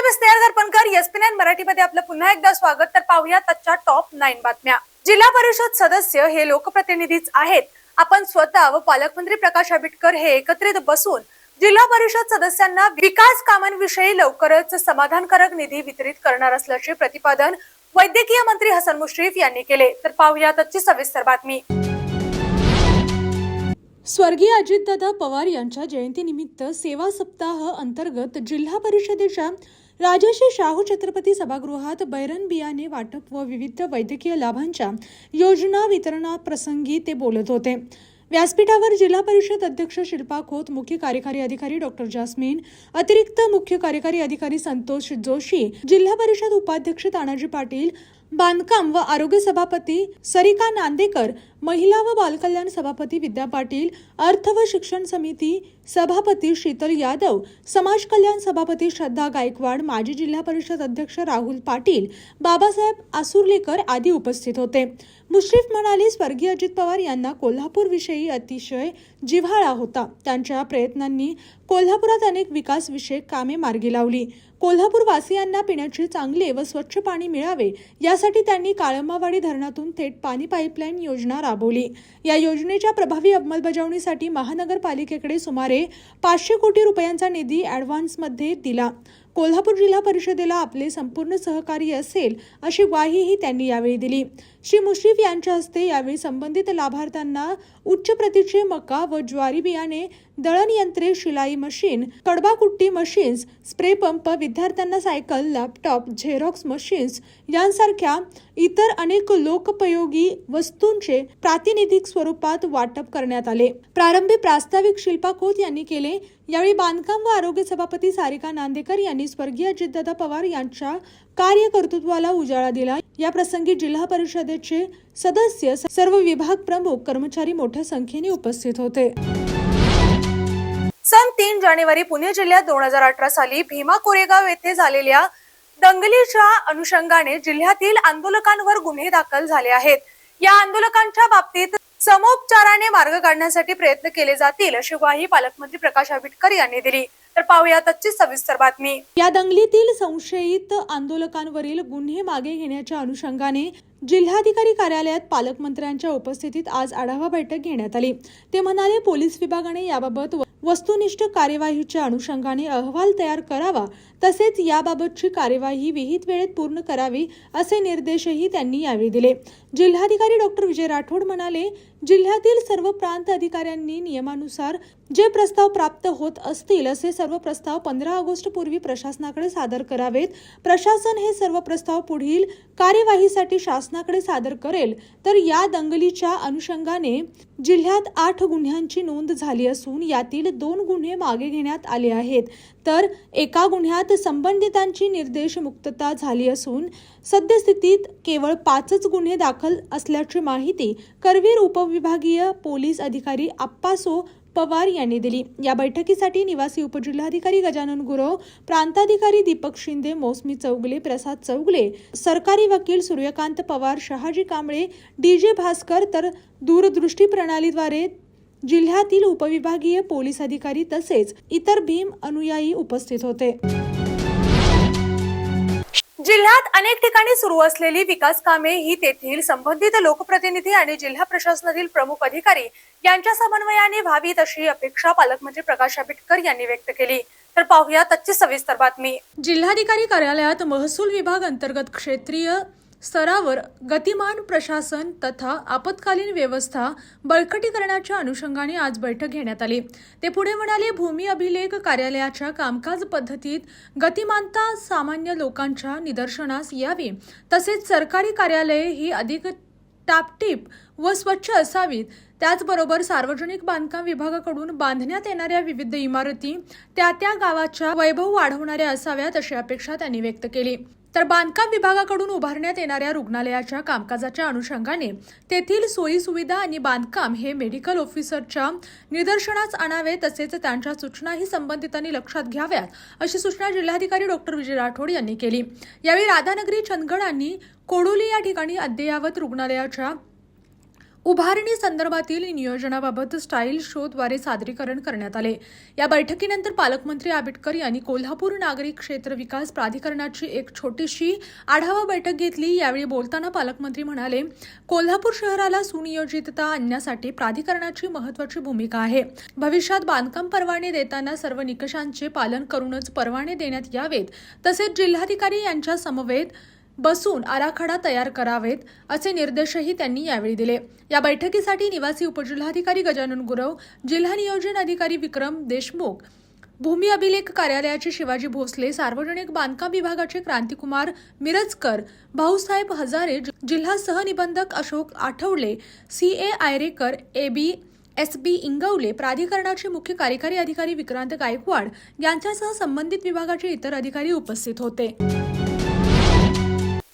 मी Snehal दर्पणकर, ESPN मराठीमध्ये आपलं पुन्हा एकदा स्वागत. तर पाहूया आजच्या टॉप 9 बातम्या. जिल्हा परिषद सदस्य हे लोकप्रतिनिधीच आहेत. आपण स्वतः व पालकमंत्री प्रकाश आंबेडकर हे एकत्रित बसून जिल्हा परिषद सदस्यांना विकास कामांविषयी लवकरच समाधानकारक निधी वितरित करणार असल्याचे प्रतिपादन वैद्यकीय मंत्री हसन मुश्रीफ यांनी केले. तर पाहूया आजची सविस्तर बातमी. स्वर्गीय अजितदादा पवार यांच्या जयंतीनिमित्त सेवा सप्ताह अंतर्गत जिल्हा परिषदेच्या राजर्षी शाहू छत्रपती सभागृहात बैरन बियाणे वाटप व विविध वैद्यकीय लाभांच्या योजना वितरणाप्रसंगी ते बोलत होते. व्यासपीठावर जिल्हा परिषद अध्यक्ष शिल्पा खोत, मुख्य कार्यकारी अधिकारी डॉक्टर जास्मिन, अतिरिक्त मुख्य कार्यकारी अधिकारी संतोष जोशी, जिल्हा परिषद उपाध्यक्ष तानाजी पाटील, बांधकाम व आरोग्य सभापती सरिका नांदेकर, महिला व बालकल्याण सभापती विद्या पाटील, अर्थ व शिक्षण समिती सभापती शीतल यादव, समाज कल्याण सभापती श्रद्धा गायकवाड, माजी जिल्हा परिषद अध्यक्ष राहुल पाटील, बाबासाहेब आसुर्लेकर आदी उपस्थित होते. मुश्रीफ म्हणाले, स्वर्गीय अजित पवार यांना कोल्हापूर विषयी अतिशय जिव्हाळा होता. त्यांच्या प्रयत्नांनी कोल्हापुरात अनेक विकास विषयक कामे मार्गी लावली. कोल्हापूर वासियांना पिण्याचे चांगले व स्वच्छ पाणी मिळावे यासाठी त्यांनी काळंबावाडी धरणातून थेट पाणी पाईपलाईन योजना राबवली. या योजनेच्या प्रभावी अंमलबजावणीसाठी महानगरपालिकेकडे सुमारे 500 कोटी रुपयांचा निधी ॲडव्हान्समध्ये दिला. कोल्हापूर जिल्हा परिषदेला आपले संपूर्ण सहकार्य असेल अशी ग्वाहीही त्यांनी यावेळी दिली. श्री मुश्रीफ यांच्या हस्ते यावेळी संबंधित लाभार्थ्यांना उच्च प्रतीचे मका व ज्वारी बियाणे, दळण यंत्रे, शिलाई मशीन, कडबाकुट्टी मशीन्स, स्प्रे पंप, विद्यार्थ्यांना सायकल, लॅपटॉप, झेरॉक्स मशीन्स यांसारख्या इतर अनेक लोकोपयोगी वस्तूंचे प्रातिनिधिक स्वरूपात वाटप करण्यात आले. प्रारंभी प्रास्ताविक शिल्पा खोत यांनी केले. यावेळी बांधकाम व आरोग्य सभापती सारिका नांदेकर यांनी स्वर्गीय अजितदादा पवार यांच्या कार्यकर्तृत्वाला उजाळा दिला. या प्रसंगी जिल्हा परिषदेचे सदस्य, सर्व विभाग प्रमुख, कर्मचारी मोठ्या संख्येने उपस्थित होते. सन 3 जानेवारी पुणे जिल्ह्यात 2018 साली भीमा कोरेगाव येथे झालेल्या दंगलीच्या अनुषंगाने जिल्ह्यातील आंदोलकांवर गुन्हे दाखल झाले आहेत. या आंदोलकांच्या बाबतीत समोपचाराने मार्ग काढण्यासाठी प्रयत्न केले जातील अशी ग्वाही पालकमंत्री प्रकाश आंबेडकर यांनी दिली. तर पाहूया आजची सविस्तर बातमी. या दंगलीतील संशयित आंदोलकांवरील गुन्हे मागे घेण्याच्या अनुषंगाने जिल्हाधिकारी कार्यालयात पालकमंत्र्यांच्या उपस्थितीत आज आढावा बैठक घेण्यात आली. ते म्हणाले, पोलीस विभागाने याबाबत वस्तुनिष्ठ कार्यवाहीच्या अनुषंगाने अहवाल तयार करावा, तसेच याबाबतची कार्यवाही विहित वेळेत पूर्ण करावी असे निर्देशही त्यांनी यावेळी दिले. जिल्हाधिकारी डॉक्टर विजय राठोड म्हणाले, जिल्ह्यातील सर्व प्रांत अधिकाऱ्यांनी नियमानुसार जे प्रस्ताव प्राप्त होत असतील असे सर्व प्रस्ताव 15 ऑगस्ट पूर्वी प्रशासनाकडे सादर करावेत. प्रशासन हे सर्व प्रस्ताव पुढील कार्यवाहीसाठी शासनाकडे सादर करेल. तर या दंगलीच्या अनुषंगाने जिल्ह्यात 8 गुन्ह्यांची नोंद झाली असून यातील 2 गुन्हे मागे घेण्यात आले आहेत. तर एका गुन्ह्यात संबंधितांची निर्देश मुक्तता झाली असून सद्यस्थितीत केवळ 5च गुन्हे दाखल असल्याची माहिती करवीर उपविभागीय पोलीस अधिकारी आप्पासो पवार यांनी दिली. या बैठकीसाठी निवासी उपजिल्हाधिकारी गजानन गुरव, प्रांताधिकारी दीपक शिंदे, मौसमी चौगले, प्रसाद चौगले, सरकारी वकील सूर्यकांत पवार, शहाजी कांबळे, DJ भास्कर, तर दूरदृष्टी प्रणालीद्वारे जिल्ह्यातील उपविभागीय पोलीस अधिकारी तसेच इतर भीम अनुयायी उपस्थित होते. जिल्ह्यात अनेक ठिकाणी सुरू असलेली विकास कामे ही तेथील संबंधित लोकप्रतिनिधी आणि जिल्हा प्रशासनातील प्रमुख अधिकारी यांच्या समन्वयाने व्हावीत अशी अपेक्षा पालकमंत्री प्रकाश आंबेडकर यांनी व्यक्त केली. तर पाहूया आजची सविस्तर बातमी. जिल्हाधिकारी कार्यालयात महसूल विभाग अंतर्गत क्षेत्रीय स्तरावर गतिमान प्रशासन तथा आपत्कालीन व्यवस्था बळकटीकरणाच्या अनुषंगाने आज बैठक घेण्यात आली. ते पुढे म्हणाले, भूमी अभिलेख कार्यालयाच्या कामकाज पद्धतीत गतिमानता सामान्य लोकांच्या निदर्शनास यावी, तसेच सरकारी कार्यालये ही अधिक टापटीप व स्वच्छ असावीत. त्याचबरोबर सार्वजनिक बांधकाम विभागाकडून बांधण्यात येणाऱ्या विविध इमारती त्या गावाच्या वैभव वाढवणाऱ्या असाव्यात अशी अपेक्षा त्यांनी व्यक्त केली. तर बांधकाम विभागाकडून उभारण्यात येणाऱ्या रुग्णालयाच्या कामकाजाच्या अनुषंगाने तेथील सोयी सुविधा आणि बांधकाम हे मेडिकल ऑफिसरच्या निदर्शनास आणावे, तसेच त्यांच्या सूचनाही संबंधितांनी लक्षात घ्याव्यात अशी सूचना जिल्हाधिकारी डॉक्टर विजय राठोड यांनी केली. यावेळी राधानगरी, चंदगड आणि कोडोली या ठिकाणी अद्ययावत रुग्णालयाच्या उभारणी संदर्भातील नियोजनाबाबत स्टाईल शोद्वारे सादरीकरण करण्यात आले. या बैठकीनंतर पालकमंत्री आबिटकर यांनी कोल्हापूर नागरी क्षेत्र विकास प्राधिकरणाची एक छोटीशी आढावा बैठक घेतली. यावेळी बोलताना पालकमंत्री म्हणाले, कोल्हापूर शहराला सुनियोजितता आणण्यासाठी प्राधिकरणाची महत्त्वाची भूमिका आहे. भविष्यात बांधकाम परवाने देताना सर्व निकषांचे पालन करूनच परवाने देण्यात यावेत. तसेच जिल्हाधिकारी यांच्या समवेत बसून आराखडा तयार करावेत असे निर्देशही त्यांनी यावेळी दिले. या बैठकीसाठी निवासी उपजिल्हाधिकारी गजानन गुरव, जिल्हा नियोजन अधिकारी विक्रम देशमुख, भूमी अभिलेख कार्यालयाचे शिवाजी भोसले, सार्वजनिक बांधकाम विभागाचे क्रांतिकुमार मिरजकर, भाऊसाहेब हजारे, जिल्हा सहनिबंधक Ashok Athawale, CA Airekar, AB SB Ingawale, प्राधिकरणाचे मुख्य कार्यकारी अधिकारी विक्रांत गायकवाड यांच्यासह संबंधित विभागाचे इतर अधिकारी उपस्थित होते.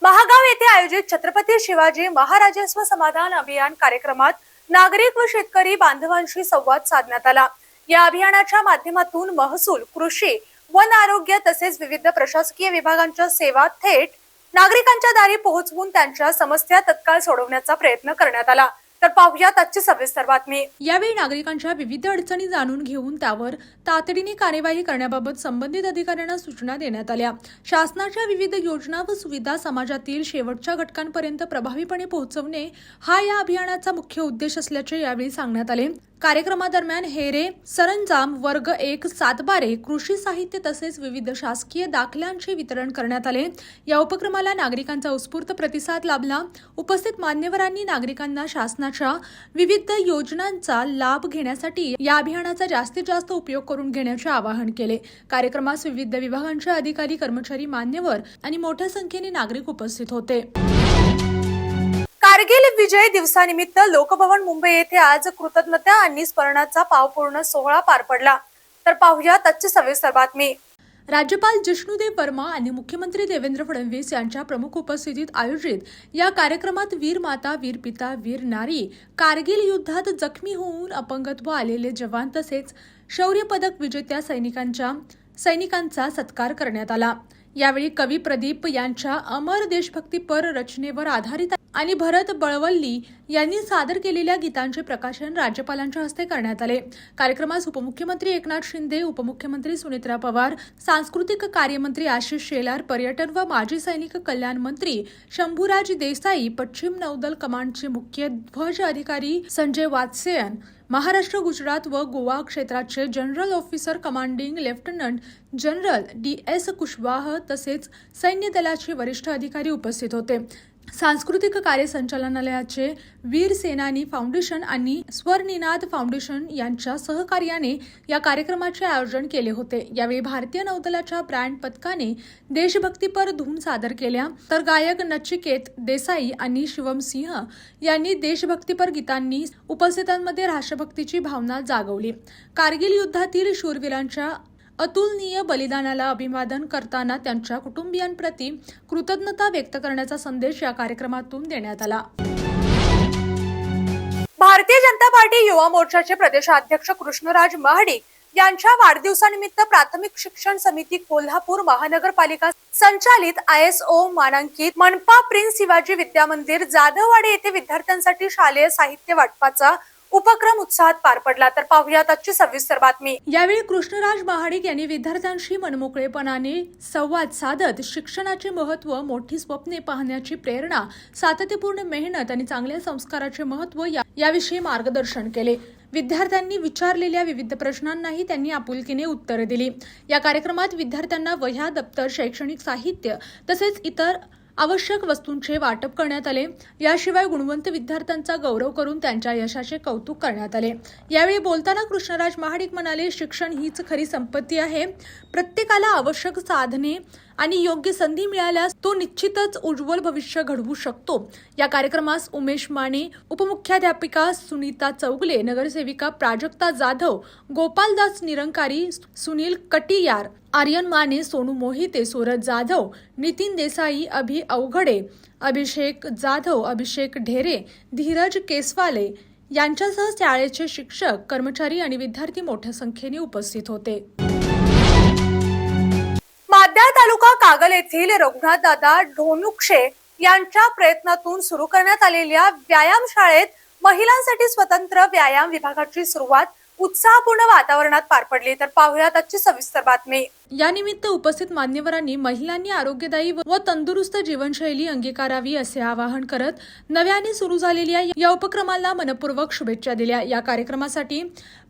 महागाव येथे आयोजित छत्रपती शिवाजी महाराजस्व समाधान अभियान कार्यक्रमात नागरिक व शेतकरी बांधवांशी संवाद साधण्यात आला. या अभियानाच्या माध्यमातून महसूल, कृषी, वन, आरोग्य तसेच विविध प्रशासकीय विभागांच्या सेवा थेट नागरिकांच्या दारी पोहोचवून त्यांच्या समस्या तत्काळ सोडवण्याचा प्रयत्न करण्यात आला. तर पाहूयात आजची सविस्तर बातमी. यावेळी नागरिकांच्या विविध अडचणी जाणून घेऊन त्यावर तातडीने कार्यवाही करण्याबाबत संबंधित अधिकाऱ्यांना सूचना देण्यात आल्या. शासनाच्या विविध योजना व सुविधा समाजातील शेवटच्या घटकांपर्यंत प्रभावीपणे पोहोचवणे हा या अभियानाचा मुख्य उद्देश असल्याचे यावेळी सांगण्यात आले. कार्यक्रमादरम्यान हेरे, सरंजाम, वर्ग 1, सातबारे, कृषी साहित्य तसेच विविध शासकीय दाखल्यांचे वितरण करण्यात आले. या उपक्रमाला नागरिकांचा उत्स्फूर्त प्रतिसाद लाभला. उपस्थित मान्यवरांनी नागरिकांना शासनाच्या विविध योजनांचा लाभ घेण्यासाठी या अभियानाचा जास्तीत जास्त उपयोग करून घेण्याचे आवाहन केले. कार्यक्रमास विविध विभागांचे अधिकारी, कर्मचारी, मान्यवर आणि मोठ्या संख्येने नागरिक उपस्थित होते. कारगिल विजय दिवसानिमित्त लोकभवन मुंबई येथे आज कृतज्ञता आणि स्मरणाचा पावपूर्ण सोहळा पार पडला. तर पाहूयात आजची सविस्तर बातमी. राज्यपाल जिष्णुदेव वर्मा आणि मुख्यमंत्री देवेंद्र फडणवीस यांच्या प्रमुख उपस्थितीत आयोजित या कार्यक्रमात वीर माता, वीर पिता, वीर नारी, कारगिल युद्धात जखमी होऊन अपंगत्व आलेले जवान तसेच शौर्य पदक विजेत्या सैनिकांचा सत्कार करण्यात आला. यावेळी कवी प्रदीप यांच्या अमर देशभक्तीपर रचनेवर आधारित आणि भरत बळवल्ली यांनी सादर केलेल्या गीतांचे प्रकाशन राज्यपालांच्या हस्ते करण्यात आले. कार्यक्रमास उपमुख्यमंत्री एकनाथ शिंदे, उपमुख्यमंत्री सुनेत्रा पवार, सांस्कृतिक कार्यमंत्री आशिष शेलार, पर्यटन व माजी सैनिक कल्याण मंत्री शंभूराज देसाई, पश्चिम नौदल कमांडचे मुख्य ध्वज अधिकारी संजय वात्स्यन, महाराष्ट्र, गुजरात व गोवा क्षेत्राचे general officer commanding lieutenant general DS Kushwaha तसेच सैन्य दलाचे वरिष्ठ अधिकारी उपस्थित होते. सांस्कृतिक कार्य संचालनालयाचे वीर सेनानी फाउंडेशन आणि स्वरनिनाद फाउंडेशन यांच्या सहकार्याने या कार्यक्रमाचे आयोजन केले होते. यावेळी भारतीय नौदलाच्या ब्रँड पथकाने देशभक्तीपर धून सादर केल्या, तर गायक नचिकेत देसाई आणि शिवम सिंह यांनी देशभक्तीपर गीतांनी उपस्थितांमध्ये राष्ट्रभक्तीची भावना जागवली. कारगिल युद्धातील शूरवीरांच्या अतुलनीय बलिदानाला अभिवादन करताना त्यांच्या कुटुंबियांप्रती कृतज्ञता व्यक्त करण्याचा संदेश या कार्यक्रमातून देण्यात आला. भारतीय जनता पार्टी युवा मोर्चाचे प्रदेशाध्यक्ष कृष्णराज महाडिक यांच्या वाढदिवसानिमित्त प्राथमिक शिक्षण समिती कोल्हापूर महानगरपालिका संचालित ISO मानांकित मनपा प्रिन्स शिवाजी विद्यामंदिर जाधववाडी येथे विद्यार्थ्यांसाठी शालेय साहित्य वाटपाचा उपक्रम उत्साहात पार पडला. तर पाहूयात आजची सविस्तर बातमी. यावेळी कृष्णराज महाडिक यांनी विद्यार्थ्यांशी मनमोकळेपणाने संवाद साधत शिक्षणाचे महत्त्व, मोठी स्वप्ने पाहण्याची प्रेरणा, सातत्यपूर्ण मेहनत आणि चांगल्या संस्काराचे महत्त्व याविषयी मार्गदर्शन केले. विद्यार्थ्यांनी विचारलेल्या विविध प्रश्नांनाही त्यांनी आपुलकीने उत्तरे दिली. या कार्यक्रमात विद्यार्थ्यांना वह्या, दप्तर, शैक्षणिक साहित्य तसेच इतर आवश्यक वस्तूंचे वाटप करण्यात आले. याशिवाय गुणवंत विद्यार्थ्यांचा गौरव करून त्यांच्या यशाचे कौतुक करण्यात आले. यावेळी बोलताना कृष्णराज महाडिक म्हणाले, शिक्षण हीच खरी संपत्ती आहे. प्रत्येकाला आवश्यक साधने आणि योग्य संधी मिळाल्यास तो निश्चितच उज्ज्वल भविष्य घडवू शकतो. या कार्यक्रमास उमेश माने, उपमुख्याध्यापिका सुनीता चौगले, नगरसेविका प्राजक्ता जाधव, गोपालदास निरंकारी, सुनील कटियार, आर्यन माने, सोनू मोहिते, सूरज जाधव, नितीन देसाई, अभि अवघडे, अभिषेक जाधव, अभिषेक ढेरे, धीरज केसवाले यांच्यासह शाळेचे शिक्षक, कर्मचारी आणि विद्यार्थी मोठ्या संख्येने उपस्थित होते. माढा तालुका कागल येथील रघुनाथदादा ढोनुक्षे यांच्या प्रयत्नातून सुरू करण्यात आलेल्या व्यायाम शाळेत महिलांसाठी स्वतंत्र व्यायाम विभागाची सुरुवात उत्साहपूर्ण वातावरणात पार पडली. तर पाहुयात आजची सविस्तर बातमी. या निमित्त उपस्थित मान्यवरांनी महिलांनी आरोग्यदायी व तंदुरुस्त जीवनशैली अंगीकारावी असे आवाहन करत नव्याने सुरू झालेल्या या उपक्रमाला मनपूर्वक शुभेच्छा दिल्या. या कार्यक्रमासाठी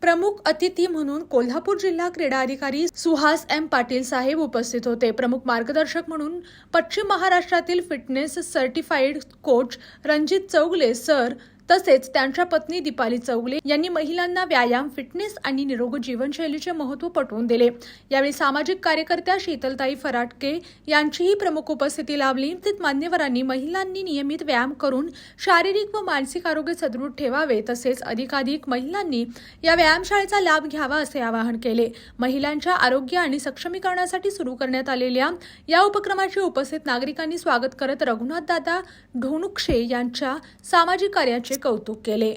प्रमुख अतिथी म्हणून कोल्हापूर जिल्हा क्रीडा अधिकारी सुहास एम पाटील साहेब उपस्थित होते. प्रमुख मार्गदर्शक म्हणून पश्चिम महाराष्ट्रातील fitness certified coach Ranjit Chougule sir तसेच त्यांच्या पत्नी दीपाली चौगले यांनी महिलांना व्यायाम, फिटनेस आणि निरोगी जीवनशैलीचे महत्त्व पटवून दिले. यावेळी सामाजिक कार्यकर्त्या शीतलताई फराटके यांचीही प्रमुख उपस्थिती लाभली. तसेच मान्यवरांनी महिलांनी नियमित व्यायाम करून शारीरिक व मानसिक आरोग्य सदृढ ठेवावे तसेच अधिकाधिक महिलांनी या व्यायामशाळेचा लाभ घ्यावा असे आवाहन केले. महिलांच्या आरोग्य आणि सक्षमीकरणासाठी सुरू करण्यात आलेल्या या उपक्रमाचे उपस्थित नागरिकांनी स्वागत करत रघुनाथदादा ढोणुक्षे यांच्या सामाजिक कार्याचे कौतुक केले.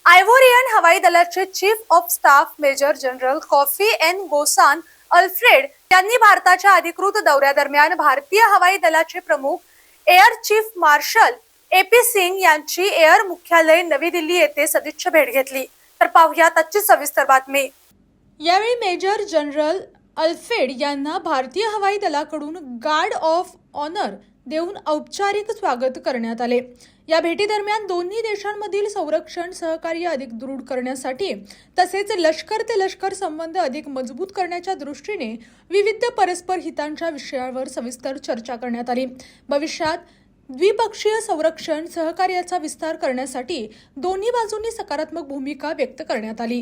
आयव्होरियन हवाई दलाचे chief of staff major general Koffi N Gossan Alfred यांनी भारताच्या अधिकृत दौऱ्यादरम्यान भारतीय हवाई दलाचे प्रमुख air chief marshal AP Singh यांची एअर मुख्यालय नवी दिल्ली येथे सदिच्छा भेट घेतली. तर पाहुयात आजची सविस्तर बातमी. यावेळी मेजर जनरल अल्फ्रेड यांना भारतीय हवाई दलाकडून गार्ड ऑफ ऑनर देऊन औपचारिक स्वागत करण्यात आले. या भेटीदरम्यान दोन्ही देशांमधील संरक्षण सहकार्य अधिक दृढ करण्यासाठी तसेच लष्कर ते लष्कर संबंध अधिक मजबूत करण्याच्या दृष्टीने विविध परस्पर हितांच्या विषयावर सविस्तर चर्चा करण्यात आली. भविष्यात द्विपक्षीय संरक्षण सहकार्याचा विस्तार करण्यासाठी दोन्ही बाजूंनी सकारात्मक भूमिका व्यक्त करण्यात आली.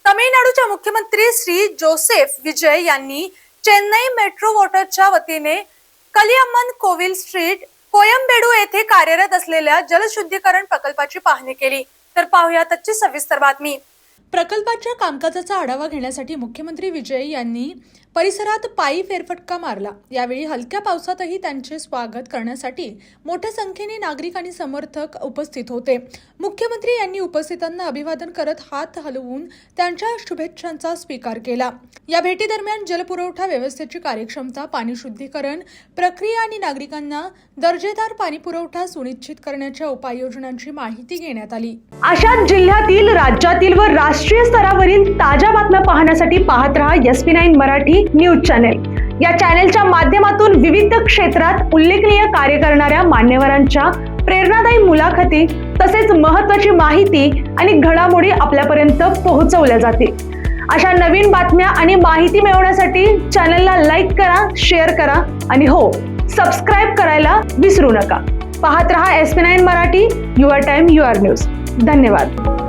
तमिळनाडूचे मुख्यमंत्री श्री जोसेफ विजय यांनी चेन्नई मेट्रो वॉटरच्या वतीने कलियम्मन कोविल स्ट्रीट कोयम्बेडू येथे कार्यरत असलेल्या जलशुद्धीकरण प्रकल्पाची पाहणी केली. तर पाहुयात आजची सविस्तर बातमी. प्रकल्पाच्या कामकाजाचा आढावा घेण्यासाठी मुख्यमंत्री विजय यांनी परिसरात पायी फेरफटका मारला. यावेळी हलक्या पावसातही त्यांचे स्वागत करण्यासाठी मोठ्या संख्येने नागरिक आणि समर्थक उपस्थित होते. मुख्यमंत्री यांनी उपस्थितांना अभिवादन करत हात हलवून त्यांच्या शुभेच्छांचा स्वीकार केला. या भेटीदरम्यान जलपुरवठा व्यवस्थेची कार्यक्षमता, पाणी शुद्धीकरण प्रक्रिया आणि नागरिकांना दर्जेदार पाणी पुरवठा सुनिश्चित करण्याच्या उपाययोजनांची माहिती घेण्यात आली. अशाच जिल्ह्यातील, राज्यातील व राष्ट्रीय स्तरावरील ताज्या बातम्या पाहण्यासाठी पाहत रहा SP9 मराठी न्यूज चॅनेल. या चॅनेलच्या माध्यमातून विविध क्षेत्रात उल्लेखनीय कार्य करणाऱ्या मान्यवरांच्या प्रेरणादायी मुलाखती तसेच महत्त्वाची माहिती आणि घडामोडी आपल्यापर्यंत पोहोचवल्या जातील. अशा नवीन बातम्या आणि माहिती मिळवण्यासाठी चॅनलला लाईक करा, शेअर करा आणि हो, सबस्क्राईब करायला विसरू नका. पाहत रहा SP9 Marathi, your time your news. धन्यवाद.